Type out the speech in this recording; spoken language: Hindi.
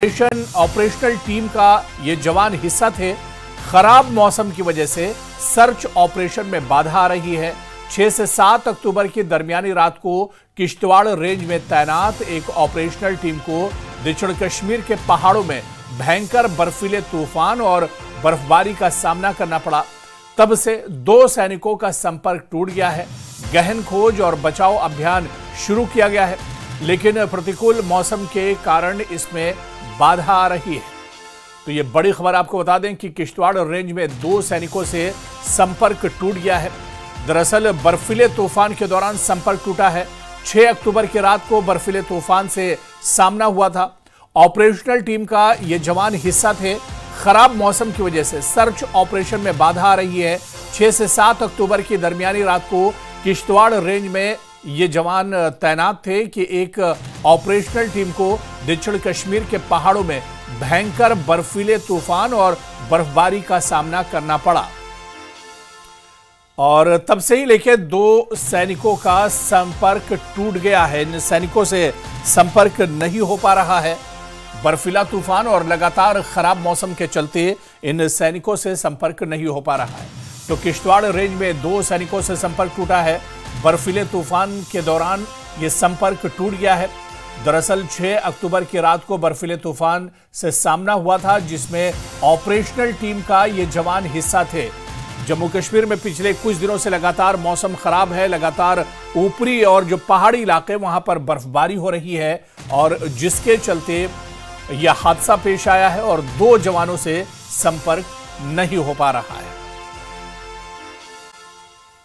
ऑपरेशनल टीम का ये जवान हिस्सा थे। खराब मौसम की वजह से सर्च ऑपरेशन में बाधा आ रही है। 6 से 7 अक्टूबर की दरमियानी रात को किश्तवाड़ रेंज में तैनात एक ऑपरेशनल टीम को दक्षिण कश्मीर के पहाड़ों में भयंकर बर्फीले तूफान और बर्फबारी का सामना करना पड़ा। तब से 2 सैनिकों का संपर्क टूट गया है। गहन खोज और बचाव अभियान शुरू किया गया है, लेकिन प्रतिकूल मौसम के कारण इसमें बाधा आ रही है। तो ये बड़ी खबर आपको बता दें कि किश्तवाड़ रेंज में 2 सैनिकों से संपर्क टूट गया है। दरअसल बर्फीले तूफान के दौरान संपर्क टूटा है। 6 अक्टूबर की रात को बर्फीले तूफान से सामना हुआ था। ऑपरेशनल टीम का ये जवान हिस्सा थे। खराब मौसम की वजह से सर्च ऑपरेशन में बाधा आ रही है। 6 से 7 अक्टूबर की दरमियानी रात को किश्तवाड़ रेंज में ये जवान तैनात थे कि एक ऑपरेशनल टीम को दक्षिण कश्मीर के पहाड़ों में भयंकर बर्फीले तूफान और बर्फबारी का सामना करना पड़ा। और तब से ही लेकर 2 सैनिकों का संपर्क टूट गया है। इन सैनिकों से संपर्क नहीं हो पा रहा है। बर्फीला तूफान और लगातार खराब मौसम के चलते इन सैनिकों से संपर्क नहीं हो पा रहा है। तो किश्तवाड़ रेंज में 2 सैनिकों से संपर्क टूटा है। बर्फीले तूफान के दौरान ये संपर्क टूट गया है। दरअसल 6 अक्टूबर की रात को बर्फीले तूफान से सामना हुआ था, जिसमें ऑपरेशनल टीम का ये जवान हिस्सा थे। जम्मू कश्मीर में पिछले कुछ दिनों से लगातार मौसम खराब है। लगातार ऊपरी और जो पहाड़ी इलाके वहां पर बर्फबारी हो रही है, और जिसके चलते यह हादसा पेश आया है और 2 जवानों से संपर्क नहीं हो पा रहा है।